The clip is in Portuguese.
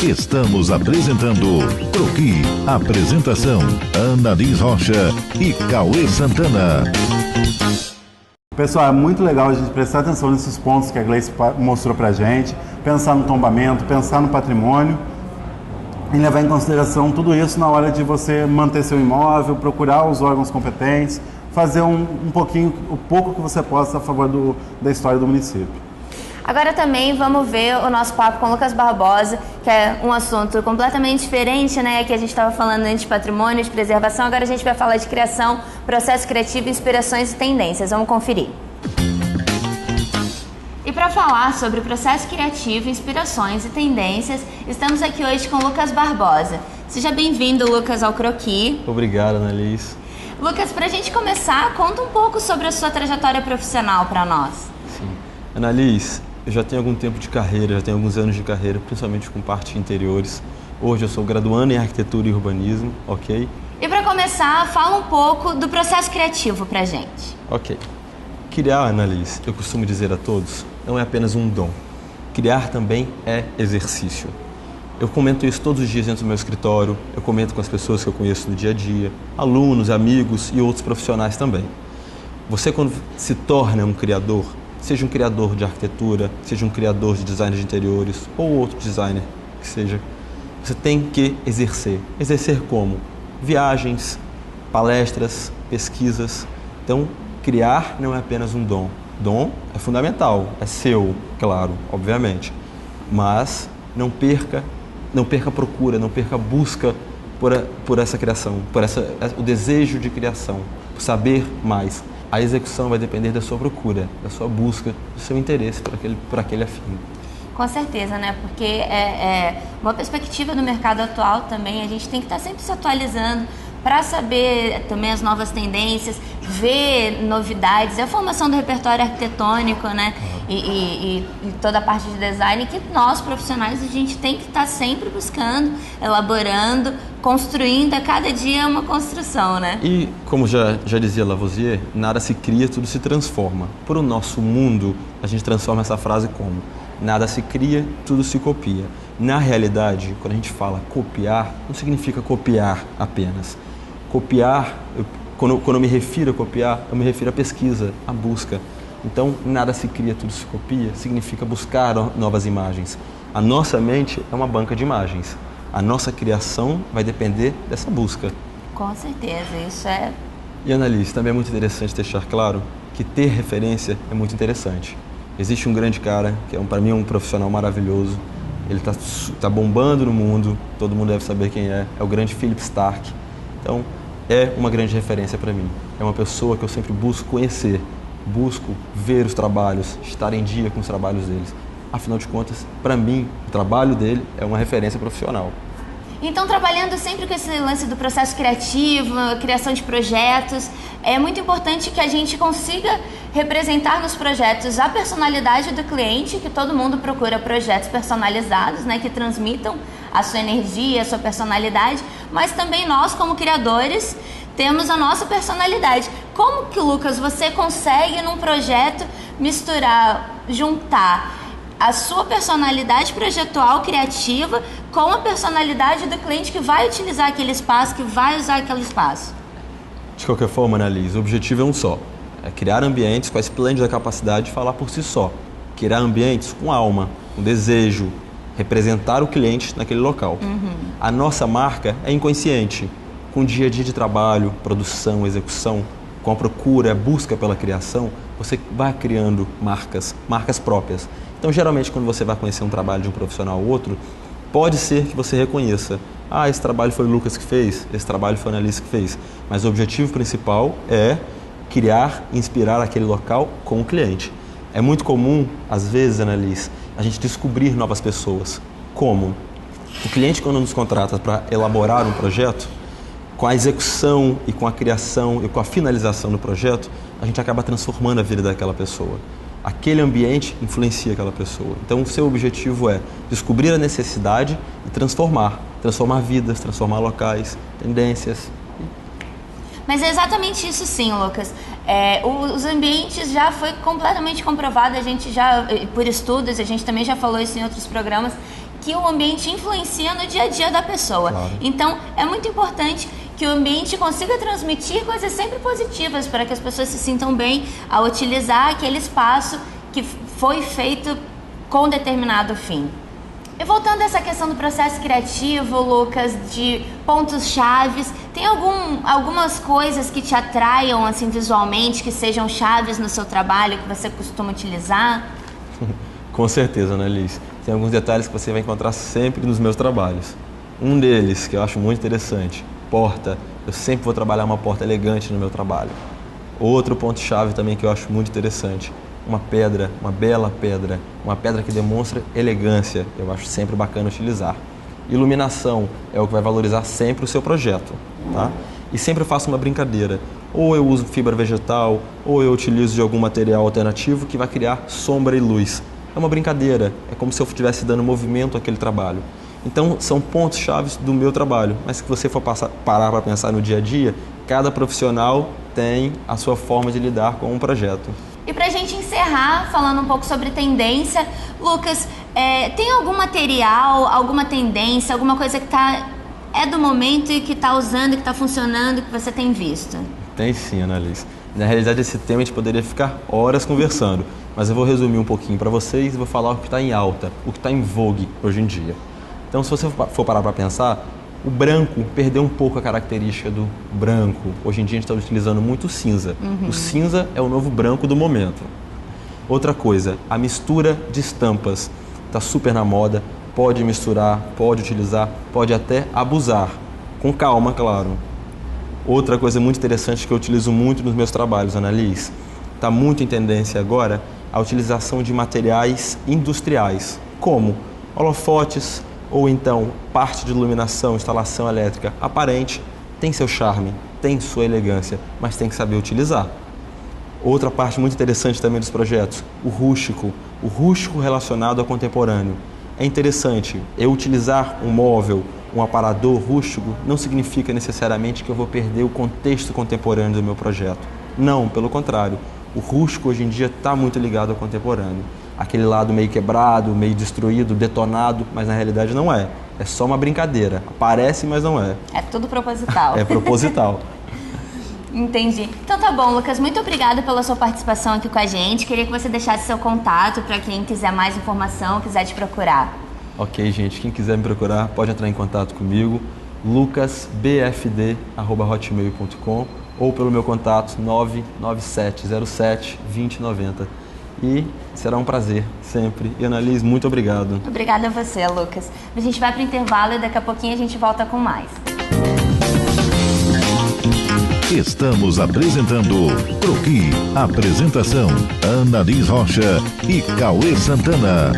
Estamos apresentando Croqui. Apresentação: Annalise Rocha e Cauê Santana. Pessoal, é muito legal a gente prestar atenção nesses pontos que a Gleice mostrou pra gente, pensar no tombamento, pensar no patrimônio e levar em consideração tudo isso na hora de você manter seu imóvel, procurar os órgãos competentes, fazer um pouquinho, o pouco que você possa a favor da história do município. Agora também vamos ver o nosso papo com o Lucas Barbosa, que é um assunto completamente diferente, né? Que a gente estava falando antes de patrimônio, de preservação, agora a gente vai falar de criação, processo criativo, inspirações e tendências. Vamos conferir. E para falar sobre processo criativo, inspirações e tendências, estamos aqui hoje com o Lucas Barbosa. Seja bem-vindo, Lucas, ao Croqui. Obrigado, Annalise. Lucas, para a gente começar, conta um pouco sobre a sua trajetória profissional para nós. Sim. Annalise, eu já tenho algum tempo de carreira, já tenho alguns anos de carreira, principalmente com parte de interiores. Hoje eu sou graduando em arquitetura e urbanismo, ok? E para começar, fala um pouco do processo criativo pra gente. Ok. Criar, Annalise, eu costumo dizer a todos, não é apenas um dom. Criar também é exercício. Eu comento isso todos os dias dentro do meu escritório, eu comento com as pessoas que eu conheço no dia a dia, alunos, amigos e outros profissionais também. Você, quando se torna um criador, seja um criador de arquitetura, seja um criador de design de interiores ou outro designer que seja, você tem que exercer. Exercer como? Viagens, palestras, pesquisas. Então, criar não é apenas um dom. Dom é fundamental, é seu, claro, obviamente. Mas não perca a procura, não perca a busca por essa criação, o desejo de criação, por saber mais. A execução vai depender da sua procura, da sua busca, do seu interesse por aquele afim. Com certeza, né? Porque é uma perspectiva do mercado atual também, a gente tem que estar sempre se atualizando para saber também as novas tendências, ver novidades, a formação do repertório arquitetônico, né? E toda a parte de design que nós, profissionais, a gente tem que estar sempre buscando, elaborando, construindo, a cada dia é uma construção, né? E, como já dizia Lavoisier, nada se cria, tudo se transforma. Para o nosso mundo, a gente transforma essa frase como: nada se cria, tudo se copia. Na realidade, quando a gente fala copiar, não significa copiar apenas. Copiar, quando eu me refiro a copiar, eu me refiro à pesquisa, à busca. Então, nada se cria, tudo se copia, significa buscar novas imagens. A nossa mente é uma banca de imagens. A nossa criação vai depender dessa busca. Com certeza, isso é... E, Annalise, também é muito interessante deixar claro que ter referência é muito interessante. Existe um grande cara, que para mim é um profissional maravilhoso, ele tá bombando no mundo, todo mundo deve saber quem é o grande Philip Stark. Então, é uma grande referência para mim. É uma pessoa que eu sempre busco conhecer, busco ver os trabalhos, estar em dia com os trabalhos deles. Afinal de contas, para mim, o trabalho dele é uma referência profissional. Então, trabalhando sempre com esse lance do processo criativo, criação de projetos, é muito importante que a gente consiga representar nos projetos a personalidade do cliente, que todo mundo procura projetos personalizados, né, que transmitam a sua energia, a sua personalidade, mas também nós, como criadores, temos a nossa personalidade. Como que, Lucas, você consegue num projeto misturar, juntar a sua personalidade projetual, criativa, com a personalidade do cliente que vai utilizar aquele espaço, que vai usar aquele espaço? De qualquer forma, Annalise, o objetivo é um só. É criar ambientes com a esplêndida capacidade de falar por si só. Criar ambientes com alma, com desejo, representar o cliente naquele local. A nossa marca é inconsciente. Com o dia a dia de trabalho, produção, execução, com a procura, a busca pela criação, você vai criando marcas próprias. Então, geralmente, quando você vai conhecer um trabalho de um profissional ou outro, pode ser que você reconheça: ah, esse trabalho foi o Lucas que fez, esse trabalho foi a Annalise que fez. Mas o objetivo principal é criar, inspirar aquele local com o cliente. É muito comum, às vezes, Annalise, a gente descobrir novas pessoas. Como? O cliente, quando nos contrata para elaborar um projeto, com a execução e com a criação e com a finalização do projeto, a gente acaba transformando a vida daquela pessoa. Aquele ambiente influencia aquela pessoa. Então, o seu objetivo é descobrir a necessidade e transformar vidas, transformar locais, tendências. Mas é exatamente isso sim, Lucas. Os ambientes já foi completamente comprovado, a gente já, por estudos, a gente também já falou isso em outros programas, que o ambiente influencia no dia a dia da pessoa. Claro. Então, é muito importante que o ambiente consiga transmitir coisas sempre positivas para que as pessoas se sintam bem ao utilizar aquele espaço que foi feito com determinado fim. E voltando a essa questão do processo criativo, Lucas, de pontos chaves, tem algumas coisas que te atraiam assim visualmente, que sejam chaves no seu trabalho, que você costuma utilizar? Com certeza, Annalise. Tem alguns detalhes que você vai encontrar sempre nos meus trabalhos. Um deles, que eu acho muito interessante, porta. Eu sempre vou trabalhar uma porta elegante no meu trabalho. Outro ponto-chave também que eu acho muito interessante, uma pedra, uma bela pedra, uma pedra que demonstra elegância, eu acho sempre bacana utilizar. Iluminação é o que vai valorizar sempre o seu projeto, tá? E sempre faço uma brincadeira, ou eu uso fibra vegetal, ou eu utilizo de algum material alternativo que vai criar sombra e luz. É uma brincadeira, é como se eu estivesse dando movimento àquele trabalho. Então, são pontos chaves do meu trabalho, mas se você for parar para pensar no dia a dia, cada profissional tem a sua forma de lidar com um projeto. E pra gente encerrar, falando um pouco sobre tendência, Lucas, tem algum material, alguma tendência, alguma coisa que é do momento e que está usando, que está funcionando, que você tem visto? Tem sim, Annalise. Na realidade, esse tema a gente poderia ficar horas conversando, mas eu vou resumir um pouquinho para vocês e vou falar o que está em alta, o que está em vogue hoje em dia. Então, se você for parar para pensar, o branco perdeu um pouco a característica do branco. Hoje em dia a gente está utilizando muito cinza. O cinza é o novo branco do momento. Outra coisa, a mistura de estampas. Está super na moda, pode misturar, pode utilizar, pode até abusar. Com calma, claro. Outra coisa muito interessante que eu utilizo muito nos meus trabalhos, Annalise, está muito em tendência agora a utilização de materiais industriais, como holofotes, ou então parte de iluminação, instalação elétrica aparente, tem seu charme, tem sua elegância, mas tem que saber utilizar. Outra parte muito interessante também dos projetos, o rústico relacionado ao contemporâneo. É interessante, eu utilizar um móvel, um aparador rústico, não significa necessariamente que eu vou perder o contexto contemporâneo do meu projeto. Não, pelo contrário, o rústico hoje em dia está muito ligado ao contemporâneo. Aquele lado meio quebrado, meio destruído, detonado, mas na realidade não é. É só uma brincadeira. Parece, mas não é. É tudo proposital. É proposital. Entendi. Então tá bom, Lucas. Muito obrigada pela sua participação aqui com a gente. Queria que você deixasse seu contato para quem quiser mais informação, quiser te procurar. Ok, gente. Quem quiser me procurar pode entrar em contato comigo, lucasbfd@hotmail.com ou pelo meu contato 99707-2090. E será um prazer, sempre. E, Annalise, muito obrigado. Obrigada a você, Lucas. A gente vai para o intervalo e daqui a pouquinho a gente volta com mais. Estamos apresentando Croqui. Apresentação: Annalise Rocha e Cauê Santana.